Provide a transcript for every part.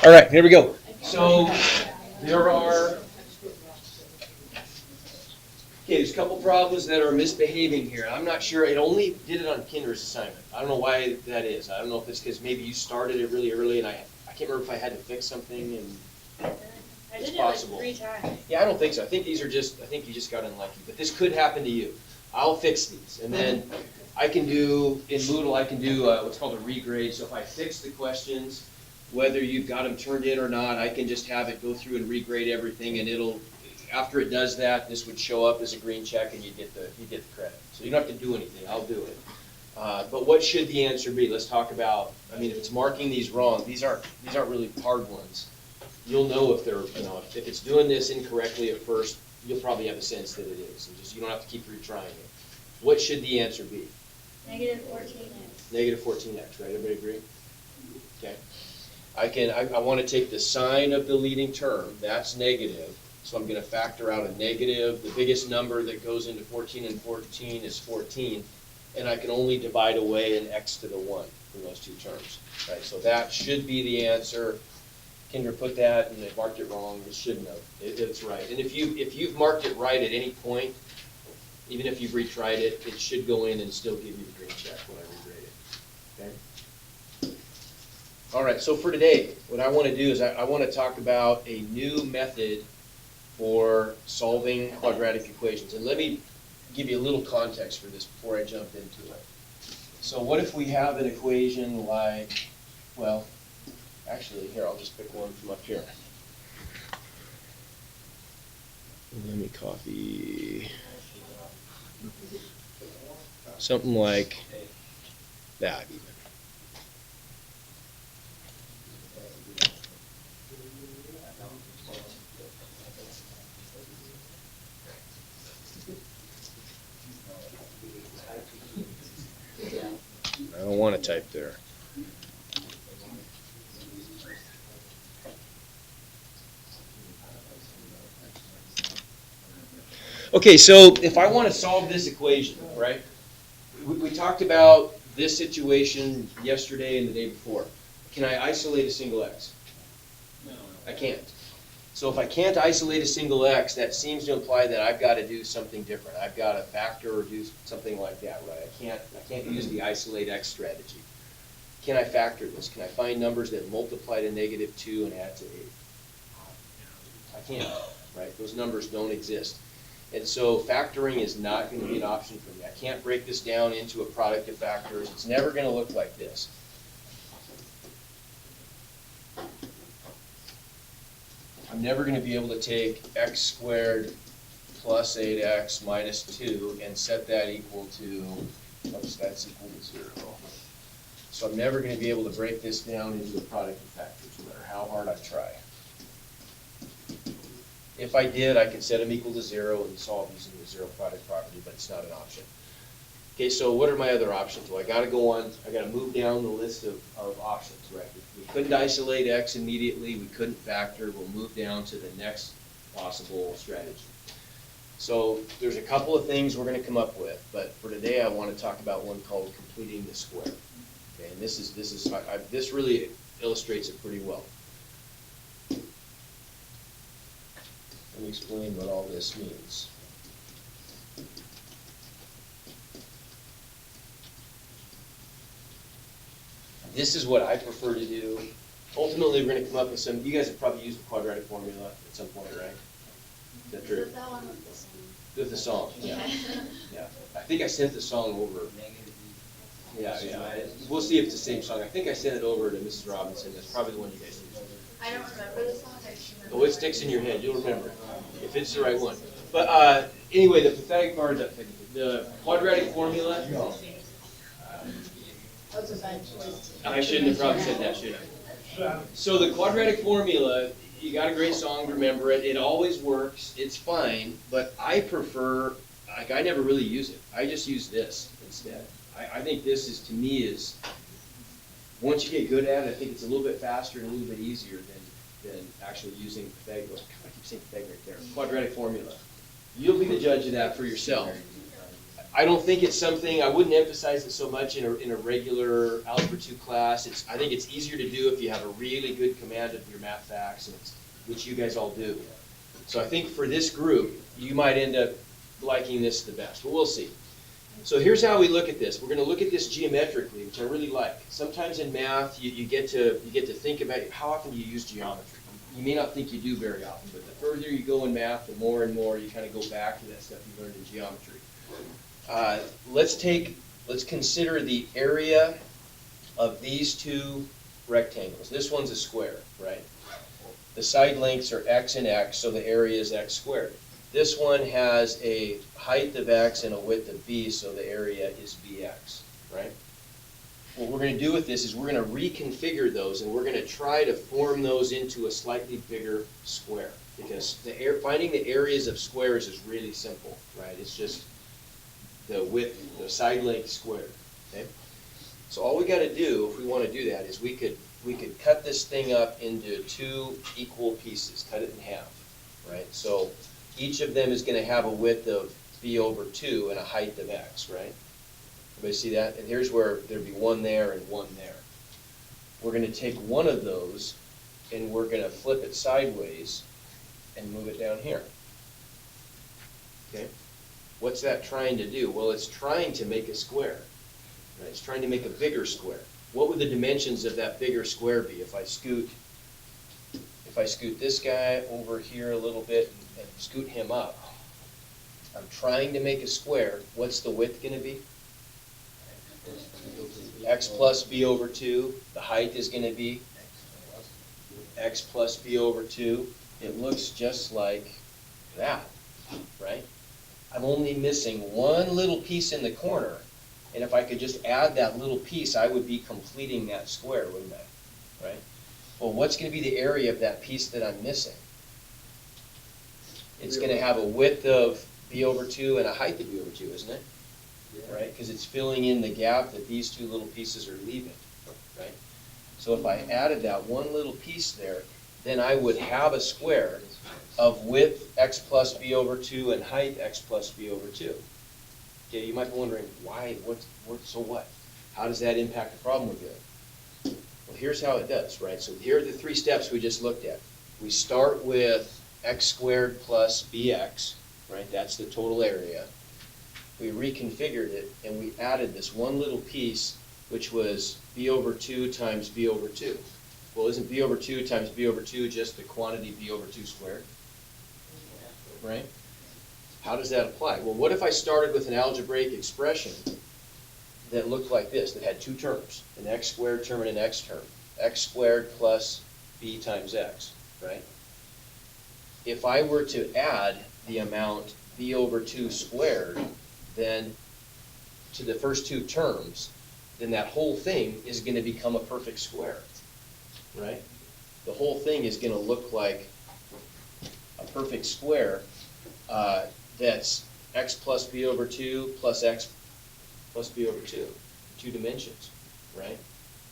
All right, here we go. So there are, there's a couple problems that are misbehaving here. I'm not sure, it only did it on Kinder's assignment. I don't know why that is. I don't know if it's because maybe you started it really early and I can't remember if I had to fix something and I it's did it like possible. 3 times. Yeah, I don't think so. I think these are just, I think you just got unlucky. But this could happen to you. I'll fix these. And then I can do, in Moodle, I can do what's called a regrade. So if I fix the questions, whether you've got them turned in or not, I can just have it go through and regrade everything, and it'll, after it does that, this would show up as a green check, and you get the credit. So you don't have to do anything. I'll do it. But what should the answer be? Let's talk about. I mean, if it's marking these wrong, these aren't really hard ones. You'll know if they're, if it's doing this incorrectly at first, you'll probably have a sense that it is, and just you don't have to keep retrying it. What should the answer be? Negative 14x. Negative 14x, right? Everybody agree? Okay. I want to take the sign of the leading term, that's negative, so I'm going to factor out a negative. The biggest number that goes into 14 and 14 is 14, and I can only divide away an x to the 1 from those two terms. Right? So that should be the answer. Kinder put that and they marked it wrong. It shouldn't have. It's right. And if you've marked it right at any point, even if you've retried it, it should go in and still give you the green check when I regrade it. Okay? All right, so for today, what I want to do is I want to talk about a new method for solving quadratic equations. And let me give you a little context for this before I jump into it. So what if we have an equation like, well, actually, here, I'll just pick one from up here. Let me copy something like that even. I don't want to type there. Okay, so if I want to solve this equation, right? We talked about this situation yesterday and the day before. Can I isolate a single x? No. I can't. So if I can't isolate a single x, that seems to imply that I've got to do something different. I've got to factor or do something like that, right? I can't use the isolate x strategy. Can I factor this? Can I find numbers that multiply to -2 and add to 8? I can't, right? Those numbers don't exist. And so factoring is not going to be an option for me. I can't break this down into a product of factors. It's never going to look like this. I'm never going to be able to take x squared plus 8x minus 2 and set that equal to, oops, that's equal to 0. So I'm never going to be able to break this down into a product of factors, no matter how hard I try. If I did, I could set them equal to 0 and solve using the zero product property, but it's not an option. Okay, so what are my other options? Well, I got to go on, I got to move down the list of options, right? We couldn't isolate x immediately, we couldn't factor, we'll move down to the next possible strategy. So there's a couple of things we're going to come up with, but for today I want to talk about one called completing the square. Okay, and this really illustrates it pretty well. Let me explain what all this means. This is what I prefer to do. Ultimately, we're going to come up with some, you guys have probably used the quadratic formula at some point, right? Is that true? That one with the song. With the song, yeah. Yeah. I think I sent the song over. Yeah. We'll see if it's the same song. I think I sent it over to Mrs. Robinson. That's probably the one you guys used. I don't remember the song. I just remember. Oh, it sticks in your head. You'll remember it if it's the right one. But anyway, the the quadratic formula. That was a bad choice. I shouldn't have probably said that, should I? So the quadratic formula, you got a great song to remember it. It always works. It's fine. But I prefer, like, I never really use it. I just use this instead. I think this is, to me, is, once you get good at it, I think it's a little bit faster and a little bit easier than actually using Pythagoras. I keep saying Pythagoras there. Quadratic formula. You'll be the judge of that for yourself. I don't think it's something, I wouldn't emphasize it so much in a regular Algebra 2 class. I think it's easier to do if you have a really good command of your math facts, which you guys all do. So I think for this group, you might end up liking this the best, but we'll see. So here's how we look at this. We're going to look at this geometrically, which I really like. Sometimes in math, you get to think about how often do you use geometry. You may not think you do very often, but the further you go in math, the more and more you kind of go back to that stuff you learned in geometry. Let's consider the area of these two rectangles. This one's a square, right? The side lengths are x and x, so the area is x squared. This one has a height of x and a width of b, so the area is bx, right? What we're going to do with this is we're going to reconfigure those, and we're going to try to form those into a slightly bigger square, because finding the areas of squares is really simple, right? It's just the width, the side length squared, okay? So all we got to do, if we want to do that, is we could cut this thing up into two equal pieces, cut it in half, right? So each of them is going to have a width of b over 2 and a height of x, right? Everybody see that? And here's where there'd be one there and one there. We're going to take one of those and we're going to flip it sideways and move it down here. Okay? What's that trying to do? Well, it's trying to make a square. Right? It's trying to make a bigger square. What would the dimensions of that bigger square be if I scoot this guy over here a little bit and scoot him up? I'm trying to make a square. What's the width going to be? X plus b over 2. The height is going to be x plus b over 2. It looks just like that, right? I'm only missing one little piece in the corner, and if I could just add that little piece, I would be completing that square, wouldn't I? Right? Well, what's going to be the area of that piece that I'm missing? It's going to have a width of b over 2 and a height of b over 2, isn't it? Yeah. Right? Because it's filling in the gap that these two little pieces are leaving, right? So if I added that one little piece there, then I would have a square of width x plus b over 2 and height x plus b over 2. Okay, you might be wondering, why, so what? How does that impact the problem we're doing? Well, here's how it does, right? So here are the three steps we just looked at. We start with x squared plus bx, right? That's the total area. We reconfigured it, and we added this one little piece, which was b over 2 times b over 2. Well, isn't b over 2 times b over 2 just the quantity b over 2 squared? Right? How does that apply? Well, what if I started with an algebraic expression that looked like this, that had two terms, an x squared term and an x term? X squared plus b times x, right? If I were to add the amount b over 2 squared, then to the first two terms, then that whole thing is going to become a perfect square, right? The whole thing is going to look like a perfect square that's x plus b over 2 plus x plus b over 2, two dimensions, right?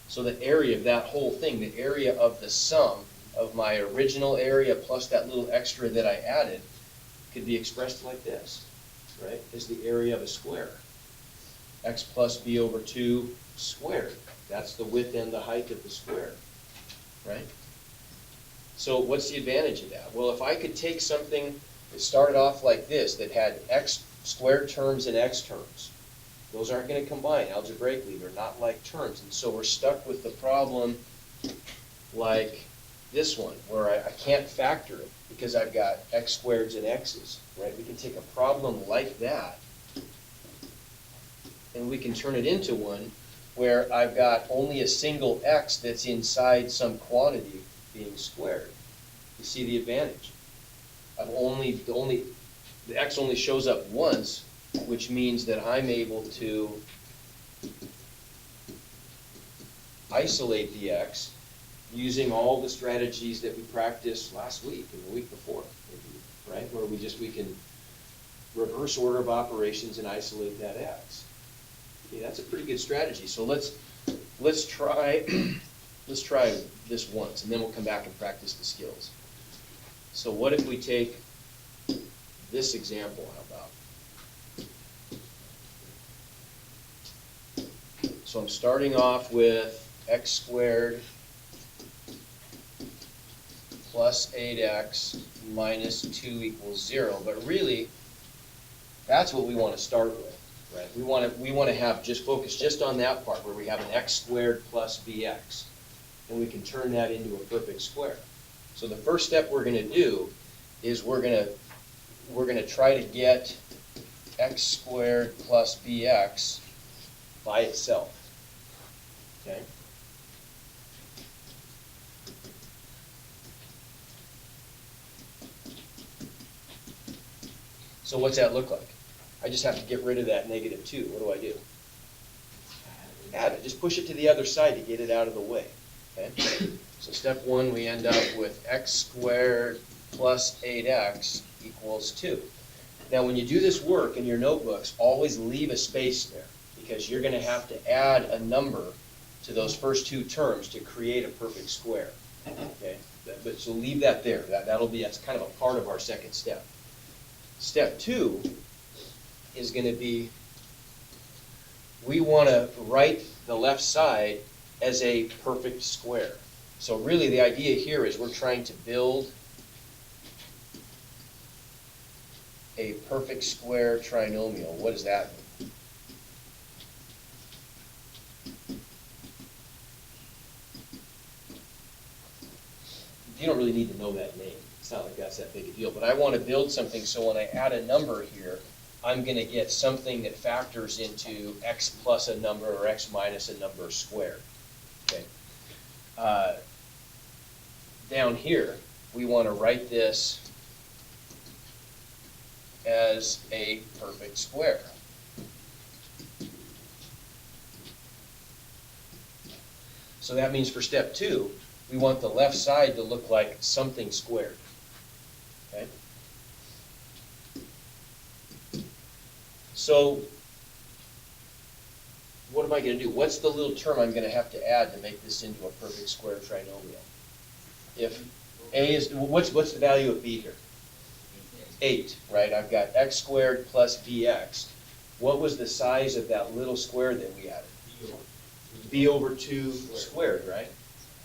So the area of that whole thing, the area of the sum of my original area plus that little extra that I added, could be expressed like this, right? Is the area of a square. X plus b over 2 squared. That's the width and the height of the square, right? So what's the advantage of that? Well, if I could take something that started off like this, that had x squared terms and x terms, those aren't going to combine algebraically. They're not like terms. And so we're stuck with the problem like this one, where I can't factor it because I've got x squareds and x's, right? We can take a problem like that and we can turn it into one where I've got only a single x that's inside some quantity being squared. You see the advantage? The x only shows up once, which means that I'm able to isolate the x using all the strategies that we practiced last week and the week before, maybe, right? Where we can reverse order of operations and isolate that x. Okay, that's a pretty good strategy. So let's try this once, and then we'll come back and practice the skills. So what if we take this example? How about So I'm starting off with x squared plus 8x minus 2 equals 0. But really, that's what we want to start with, right? We want to have just focus just on that part where we have an x squared plus bx. And we can turn that into a perfect square. So the first step we're going to do is we're going to try to get x squared plus bx by itself. Okay? So what's that look like? I just have to get rid of that negative 2. What do? Add it. Just push it to the other side to get it out of the way. Okay? So step 1, we end up with x squared plus 8x equals 2. Now when you do this work in your notebooks, always leave a space there because you're going to have to add a number to those first 2 terms to create a perfect square. Okay? But so leave that there. That's kind of a part of our second step. Step 2 is going to be, we want to write the left side as a perfect square. So really the idea here is we're trying to build a perfect square trinomial. What does that mean? You don't really need to know that name. It's not like that's that big a deal. But I want to build something so when I add a number here, I'm going to get something that factors into x plus a number or x minus a number squared. Okay. Down here, we want to write this as a perfect square. So that means for step 2, we want the left side to look like something squared. Okay? So what am I going to do? What's the little term I'm going to have to add to make this into a perfect square trinomial? If a is, what's the value of b here? 8, right? I've got x squared plus bx. What was the size of that little square that we added? b over 2 squared, right?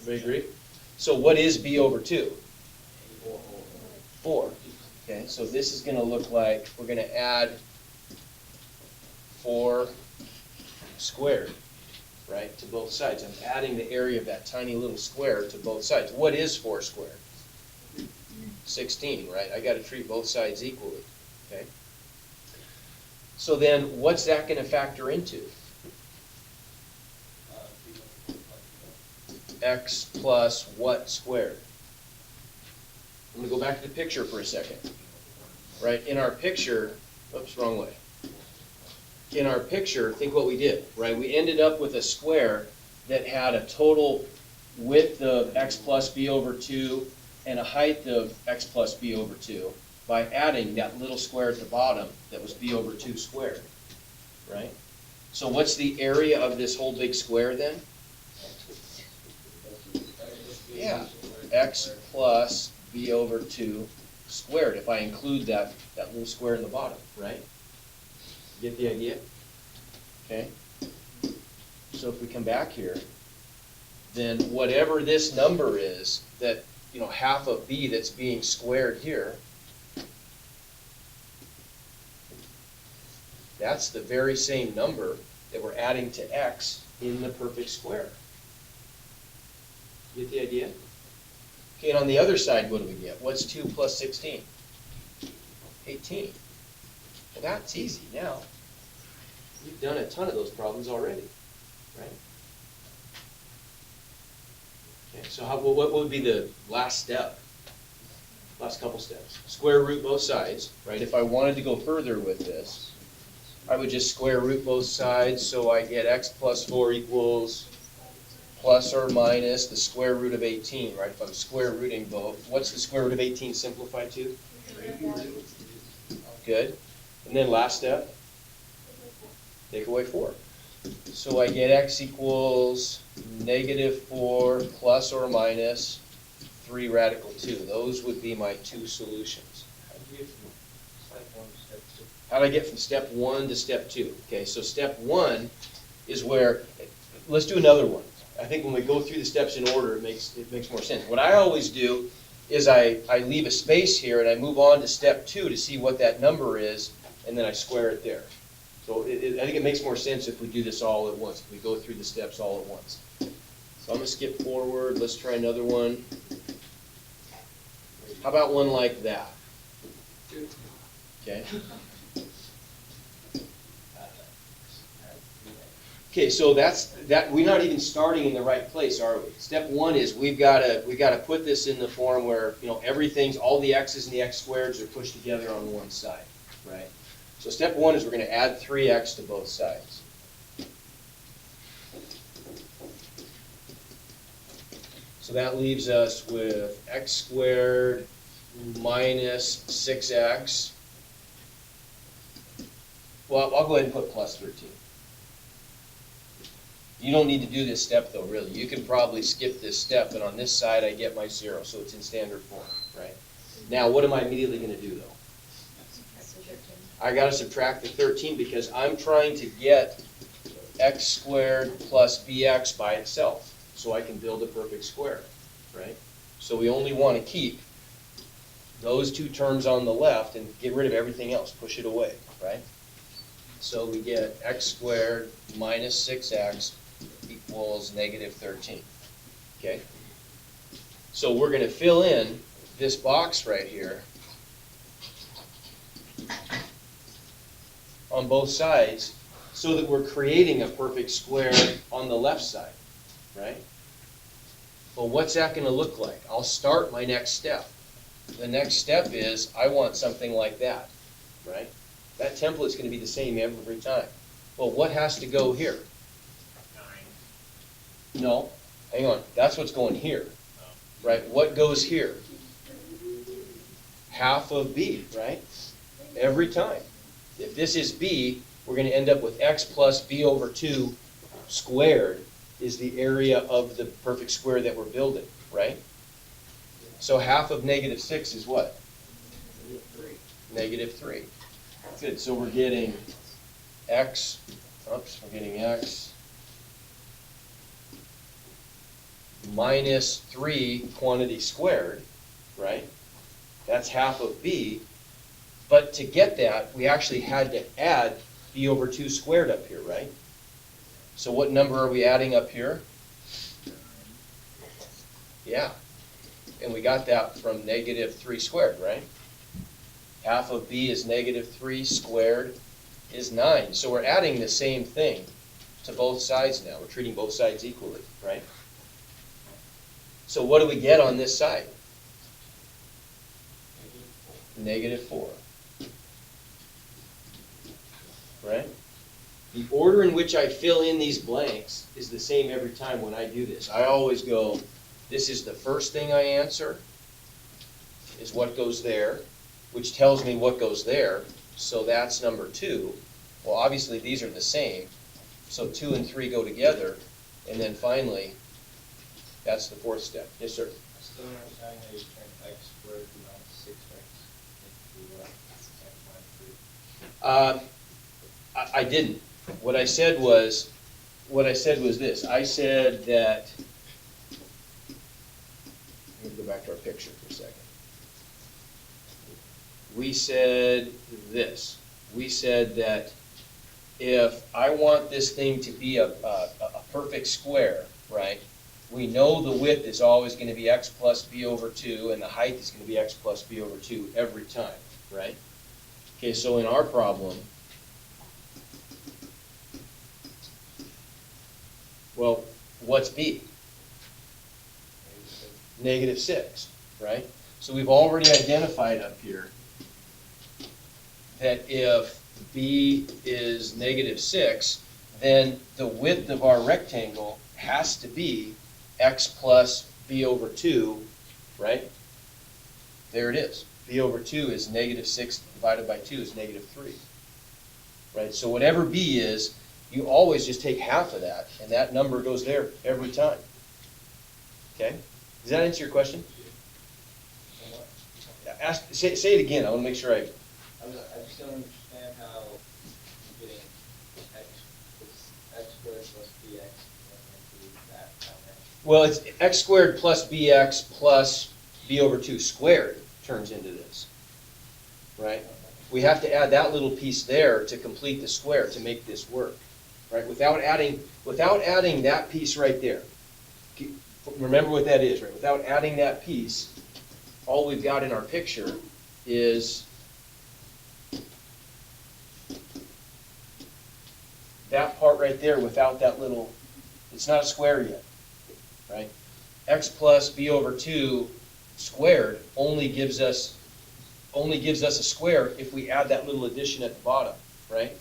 Everybody agree? So what is b over 2? 4. Okay, so this is going to look like, we're going to add 4 squared, right, to both sides. I'm adding the area of that tiny little square to both sides. What is 4 squared? 16, right? I got to treat both sides equally, okay? So then what's that going to factor into? X plus what squared? I'm going to go back to the picture for a second. Right, in our picture, oops, wrong way. In our picture, think what we did, right? We ended up with a square that had a total width of x plus b over 2 and a height of x plus b over 2 by adding that little square at the bottom that was b over 2 squared, right? So what's the area of this whole big square then? Yeah, x plus b over 2 squared, if I include that little square in the bottom, right? Get the idea? Okay. So if we come back here, then whatever this number is, that, you know, half of b that's being squared here, that's the very same number that we're adding to x in the perfect square. Get the idea? Okay, and on the other side, what do we get? What's 2 plus 16? 18. Well, that's easy now. You've done a ton of those problems already, right? Okay, so what would be the last step? Last couple steps. Square root both sides, right? If I wanted to go further with this, I would just square root both sides, so I get x plus 4 equals plus or minus the square root of 18, right? If I'm square rooting both, what's the square root of 18 simplified to? Good. And then last step, take away 4. So I get x equals negative 4 plus or minus 3 radical 2. Those would be my 2 solutions. How do I get from step 1 to step 2? Okay, so step 1 is where, let's do another one. I think when we go through the steps in order, it makes more sense. What I always do is I leave a space here and I move on to step 2 to see what that number is, and then I square it there. So I think it makes more sense if we do this all at once, if we go through the steps all at once. So I'm gonna skip forward, let's try another one. How about one like that? Okay. Okay, so we're not even starting in the right place, are we? Step 1 is we've gotta put this in the form where, everything's, all the x's and the x squareds are pushed together on one side, right? So step 1 is we're gonna add 3x to both sides. So that leaves us with x squared minus 6x. Well, I'll go ahead and put plus 13. You don't need to do this step though, really. You can probably skip this step, and on this side I get my 0, so it's in standard form, right? Now, what am I immediately going to do though? I got to subtract the 13 because I'm trying to get x squared plus bx by itself, so I can build a perfect square, right? So we only want to keep those two terms on the left and get rid of everything else, push it away, right? So we get x squared minus 6x equals negative 13, okay? So we're going to fill in this box right here on both sides so that we're creating a perfect square on the left side, right? Well, what's that going to look like? I'll start my next step. The next step is I want something like that, right? That template's going to be the same every time. Well, what has to go here? 9. No, hang on. That's what's going here, right? What goes here? Half of b, right? Every time. If this is b, we're going to end up with x plus b over 2 squared is the area of the perfect square that we're building, right? So half of negative 6 is what? Negative 3. Good, so we're getting x minus 3 quantity squared, right? That's half of b. But to get that, we actually had to add b over 2 squared up here, right? So what number are we adding up here? Yeah. And we got that from negative 3 squared, right? Half of b is negative 3 squared is 9. So we're adding the same thing to both sides now. We're treating both sides equally, right? So what do we get on this side? Negative 4. Right? The order in which I fill in these blanks is the same every time when I do this. I always go, this is the first thing I answer, is what goes there, which tells me what goes there. So that's number 2. Well, obviously these are the same. So 2 and 3 go together. And then finally, that's the 4th step. Yes, sir? I still don't understand how you turn x squared to minus 6x into x minus 3. I didn't. What I said was this. I said that, let me go back to our picture for a second. We said this. We said that if I want this thing to be a perfect square, right, we know the width is always going to be x plus b over 2, and the height is going to be x plus b over 2 every time, right? Okay, so in our problem, well, what's b? Negative 6, right? So we've already identified up here that if b is negative 6, then the width of our rectangle has to be x plus b over 2, right? There it is. B over 2 is negative 6 divided by 2 is negative 3, right? So whatever b is, you always just take half of that, and that number goes there every time. Okay? Does that answer your question? Say it again. I want to make sure I just don't understand how you're getting x squared plus bx plus Well, it's x squared plus bx plus b over 2 squared turns into this, right? We have to add that little piece there to complete the square, to make this work, right? Without adding that piece right there. Remember what that is, right? Without adding that piece, all we've got in our picture is that part right there without that little, it's not a square yet, right? X plus b over 2 squared only gives us a square if we add that little addition at the bottom, right?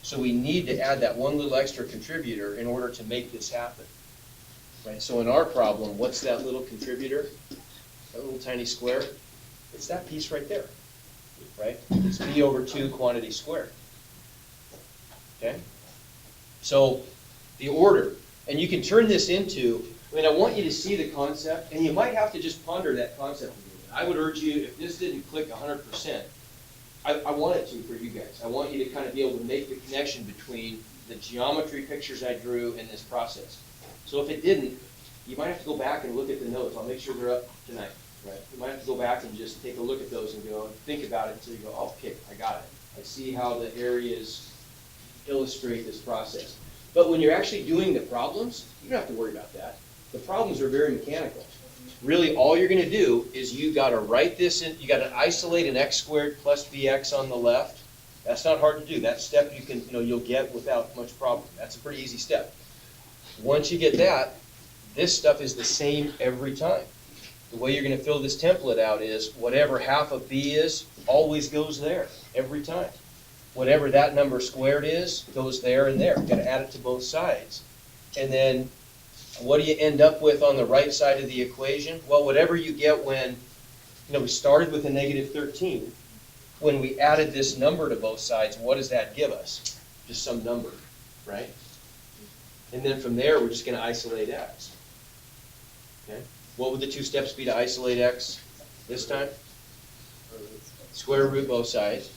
So we need to add that one little extra contributor in order to make this happen, right? So in our problem, what's that little contributor? That little tiny square? It's that piece right there, right? It's b over 2 quantity squared, okay? So the order, and you can turn this into, I mean, I want you to see the concept, and you might have to just ponder that concept a little bit. I would urge you, if this didn't click 100%, I want it to for you guys. I want you to kind of be able to make the connection between the geometry pictures I drew and this process. So if it didn't, you might have to go back and look at the notes. I'll make sure they're up tonight, right? You might have to go back and just take a look at those and go, think about it until you go, oh, okay, I got it. I see how the areas illustrate this process. But when you're actually doing the problems, you don't have to worry about that. The problems are very mechanical. Really, all you're going to do is you got to write this in, you got to isolate an x squared plus bx on the left. That's not hard to do. That step you can, you'll get without much problem. That's a pretty easy step. Once you get that, this stuff is the same every time. The way you're going to fill this template out is whatever half of b is always goes there every time. Whatever that number squared is goes there and there. You've got to add it to both sides. And then what do you end up with on the right side of the equation? Well, whatever you get when, we started with a negative 13. When we added this number to both sides, what does that give us? Just some number, right? And then from there, we're just going to isolate x. Okay? What would the two steps be to isolate x this time? Square root both sides.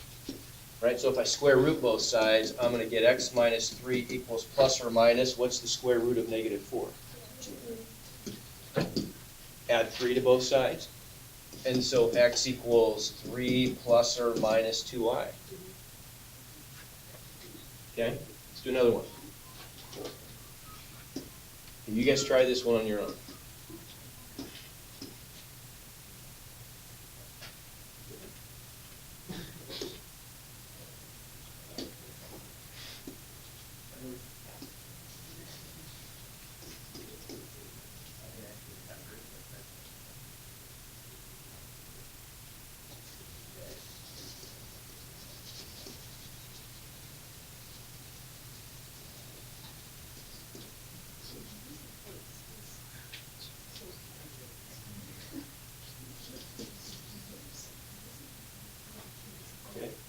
Right, so if I square root both sides, I'm going to get x minus 3 equals plus or minus, what's the square root of negative 4? Add 3 to both sides. And so x equals 3 plus or minus 2i. Okay, let's do another one. And you guys try this one on your own.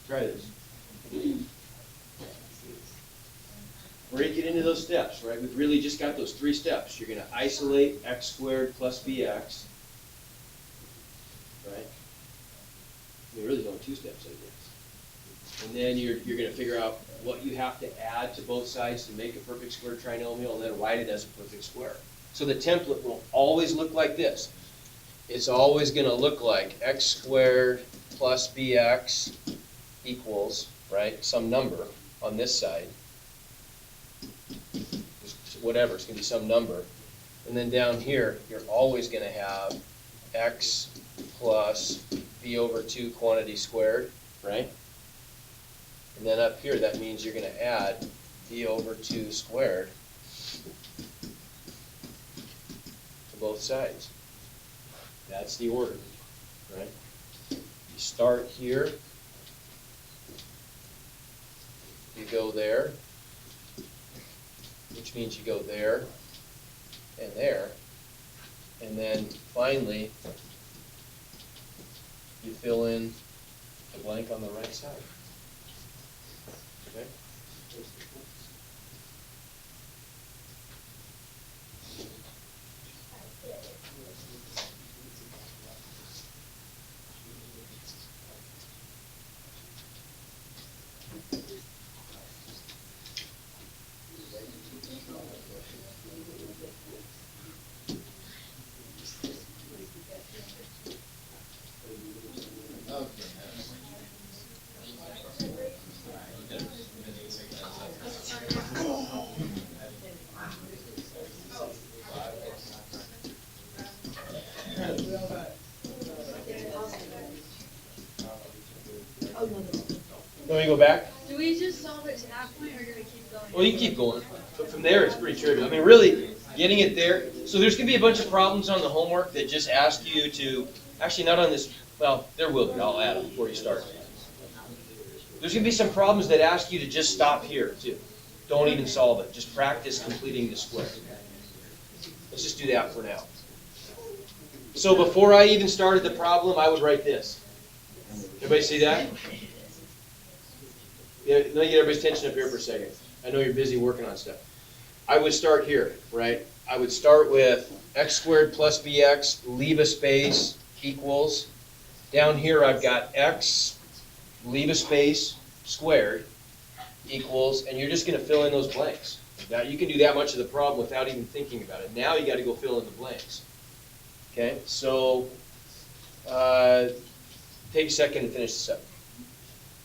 Try this. Break it into those steps, right? We've really just got those 3 steps. You're going to isolate x squared plus bx, right? You're really going 2 steps, I guess. And then you're going to figure out what you have to add to both sides to make a perfect square trinomial, and then write it as a perfect square. So the template will always look like this. It's always going to look like x squared plus bx equals, right, some number on this side. Whatever, it's going to be some number. And then down here, you're always going to have x plus b over 2 quantity squared, right? And then up here, that means you're going to add b over 2 squared to both sides. That's the order, right? You start here. You go there, which means you go there, and then finally, you fill in the blank on the right side. Okay? Oh, no, no. Let me go back. Do we just solve it to that point, or do we keep going? Well, you can keep going. But from there, it's pretty trivial. I mean, really, getting it there. So there's going to be a bunch of problems on the homework that just ask you to, actually not on this, well, there will be. I'll add them before you start. There's going to be some problems that ask you to just stop here, too. Don't even solve it. Just practice completing the square. Let's just do that for now. So before I even started the problem, I would write this. Everybody see that? Yeah, let me get everybody's attention up here for a second. I know you're busy working on stuff. I would start here, right? I would start with x squared plus bx, leave a space, equals. Down here I've got x, leave a space, squared, equals, and you're just going to fill in those blanks. Now you can do that much of the problem without even thinking about it. Now you got to go fill in the blanks. Okay, so take a second and finish this up.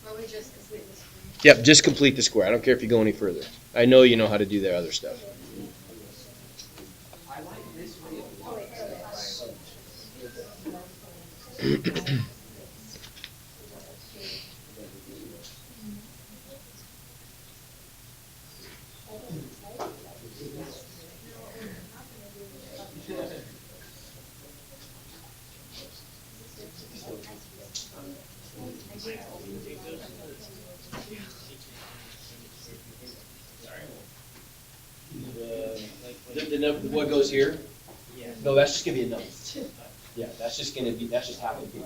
Or we just complete this one? Yep, just complete the square. I don't care if you go any further. I know you know how to do the other stuff. I like this way of Oh, wait, What goes here? Yeah. No, that's just gonna be a number. Yeah, that's just gonna be, that's just happening to be.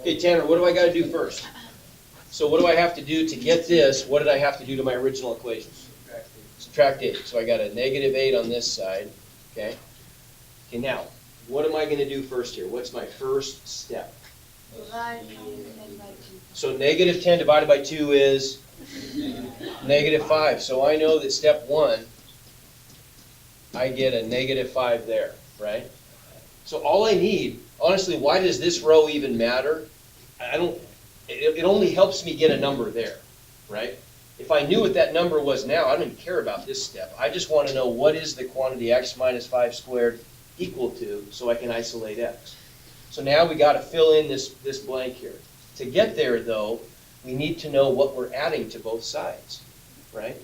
Okay, Tanner, what do I gotta do first? So what do I have to do to get this? What did I have to do to my original equations? Subtract 8. So I got a negative 8 on this side, okay? Okay, now, what am I gonna do first here? What's my first step? Divide 10 by 2. So negative 10 divided by 2 is negative 5. So I know that step 1, I get a negative 5 there, right? So all I need, honestly, why does this row even matter? It only helps me get a number there, right? If I knew what that number was now, I don't even care about this step. I just want to know what is the quantity x minus 5 squared equal to so I can isolate x. So now we got to fill in this blank here. To get there, though, we need to know what we're adding to both sides, right?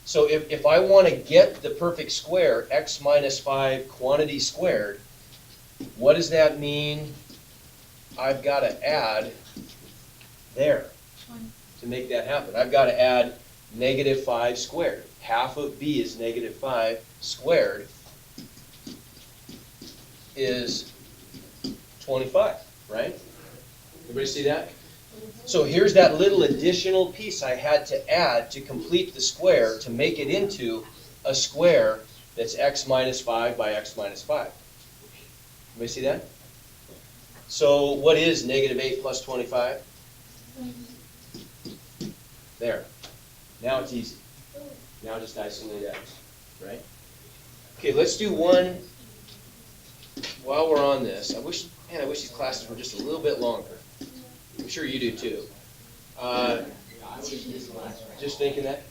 So if I want to get the perfect square, x minus 5 quantity squared, what does that mean? I've got to add there to make that happen. I've got to add negative 5 squared. Half of b is negative 5 squared is 25, right? Everybody see that? So here's that little additional piece I had to add to complete the square to make it into a square that's x minus 5 by x minus 5. Everybody see that? So what is negative 8 plus 25? There. Now it's easy. Now just isolate x, right? Okay, let's do one while we're on this. I wish these classes were just a little bit longer. I'm sure you do too. Just thinking that.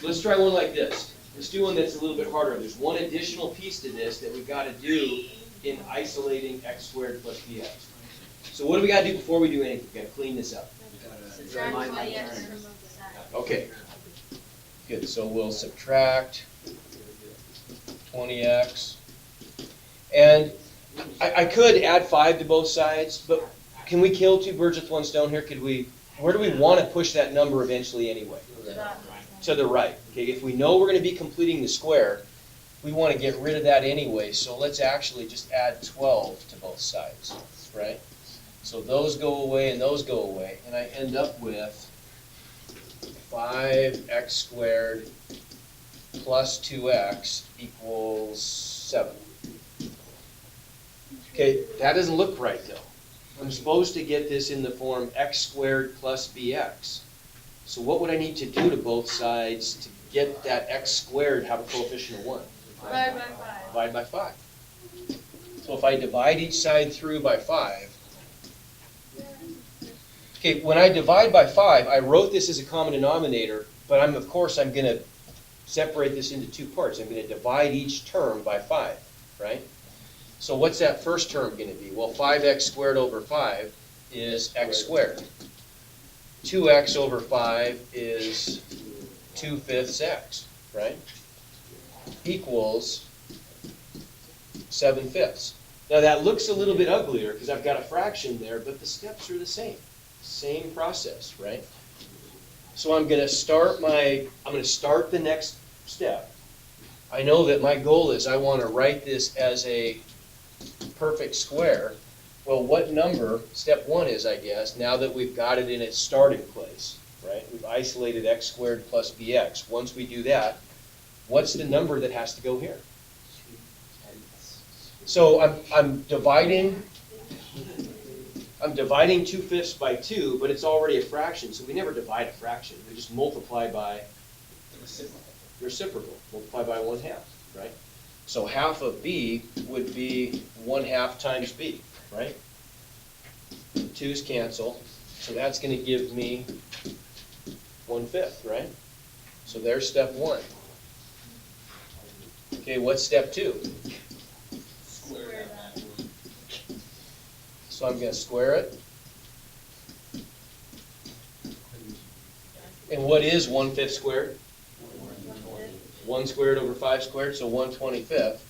Let's try one like this. Let's do one that's a little bit harder. There's one additional piece to this that we've got to do in isolating x squared plus bx. So what do we got to do before we do anything? We've got to clean this up. Subtract 20x from both sides. Okay. Good. So we'll subtract 20x. And I could add 5 to both sides, but can we kill 2 birds with 1 stone here? Where do we want to push that number eventually anyway? To the right. Okay, if we know we're going to be completing the square, we want to get rid of that anyway, so let's actually just add 12 to both sides, right? So those go away and those go away, and I end up with 5x squared plus 2x equals 7. Okay, that doesn't look right though. I'm supposed to get this in the form x squared plus bx. So what would I need to do to both sides to get that x squared have a coefficient of 1? Divide by 5. Divide by 5. So if I divide each side through by 5, okay, when I divide by 5, I wrote this as a common denominator, but of course I'm going to separate this into two parts. I'm gonna divide each term by 5, right? So what's that first term gonna be? Well, 5x squared over 5 is x squared. 2x over 5 is 2/5 x, right? Equals 7/5. Now that looks a little bit uglier because I've got a fraction there, but the steps are the same. Same process, right? So I'm gonna start the next step. I know that my goal is I want to write this as a perfect square. Well, what number, step 1 is, I guess, now that we've got it in its starting place, right? We've isolated x squared plus bx. Once we do that, what's the number that has to go here? So I'm dividing 2/5 by 2, but it's already a fraction, so we never divide a fraction. We just multiply by reciprocal, multiply by 1/2, right? So half of b would be 1/2 times b, right? 2's cancel, so that's going to give me 1/5, right? So there's step 1. Okay, what's step 2? Square that. So I'm going to square it. And what is 1/5 squared? 1 squared over 5 squared, so 1/25.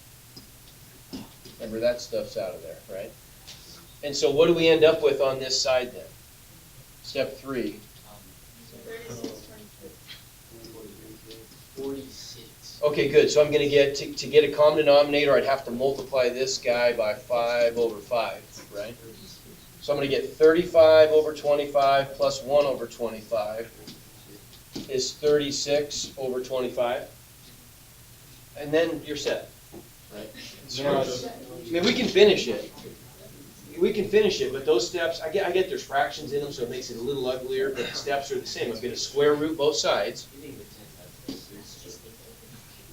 Remember, that stuff's out of there, right? And so what do we end up with on this side then? Step 3. 46. Okay, good. So I'm going to get, to get a common denominator, I'd have to multiply this guy by 5 over 5, right? So I'm going to get 35 over 25 plus 1 over 25 is 36 over 25. And then you're set, right? Now, I mean, we can finish it. We can finish it, but those steps, I get there's fractions in them, so it makes it a little uglier, but the steps are the same. I'm going to square root both sides.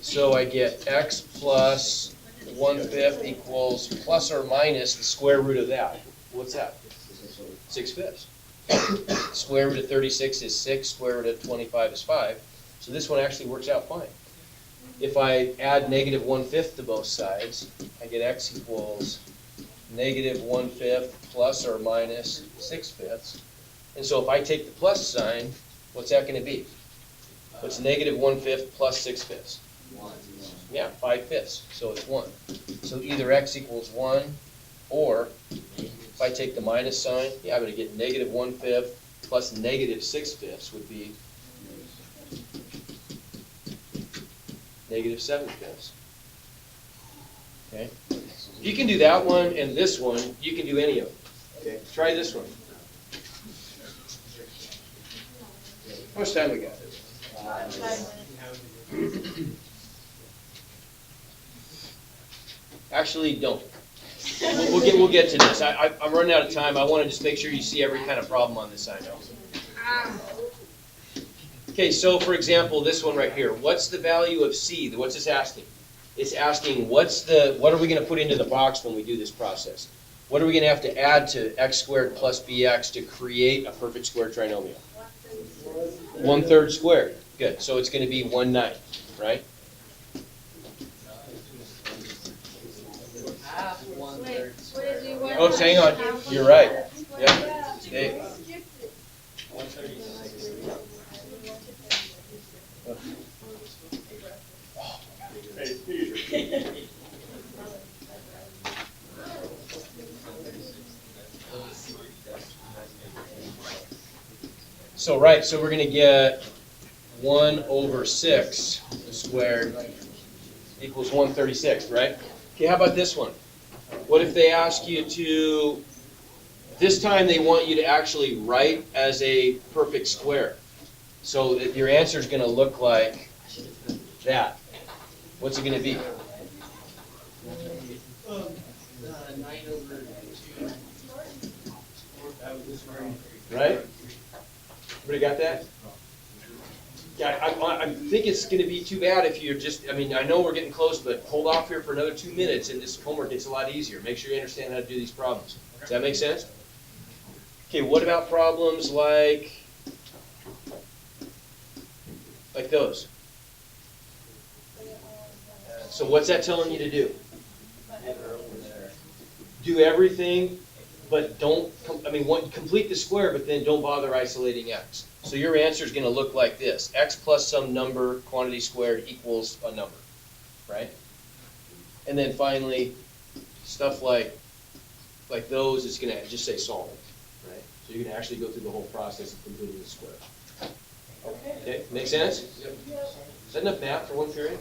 So I get x plus 1/5 equals plus or minus the square root of that. What's that? 6/5. Square root of 36 is 6, square root of 25 is 5. So this one actually works out fine. If I add negative 1/5 to both sides, I get x equals negative 1/5 plus or minus 6/5. And so if I take the plus sign, what's that going to be? What's negative 1/5 plus 6/5? Yeah, 5/5. So it's 1. So either x equals 1, or if I take the minus sign, yeah, I'm going to get negative 1/5 plus negative 6/5 would be negative 7/5. Okay? If you can do that one and this one, you can do any of them. Okay? Try this one. How much time we got? Actually, don't. We'll get to this. I'm running out of time. I want to just make sure you see every kind of problem on this side. Okay, so for example, this one right here. What's the value of c? What's this asking? It's asking what are we going to put into the box when we do this process? What are we going to have to add to x squared plus bx to create a perfect square trinomial? 1/3 squared. Good. So it's going to be 1/9, right? Half 1/3 square. Oh, hang on. You're right. Yeah. Hey. 136. So right, so we're going to get 1/6 squared equals 136, right? Okay, how about this one? What if they ask you to, this time they want you to actually write as a perfect square. So that your answer is going to look like that. What's it going to be? 9/2. Right? Everybody got that? Yeah, I think it's going to be too bad if you're just, I mean, I know we're getting close, but hold off here for another 2 minutes and this homework gets a lot easier. Make sure you understand how to do these problems. Does that make sense? Okay, what about problems like those? So what's that telling you to do? Get her over there. Do everything, but don't, complete the square, but then don't bother isolating x. So your answer is gonna look like this: x plus some number, quantity squared, equals a number, right? And then finally, stuff like those, it's gonna just say solve, right? So you're gonna actually go through the whole process of completing the square. Okay, make sense? Is that enough math for one period?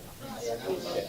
Okay.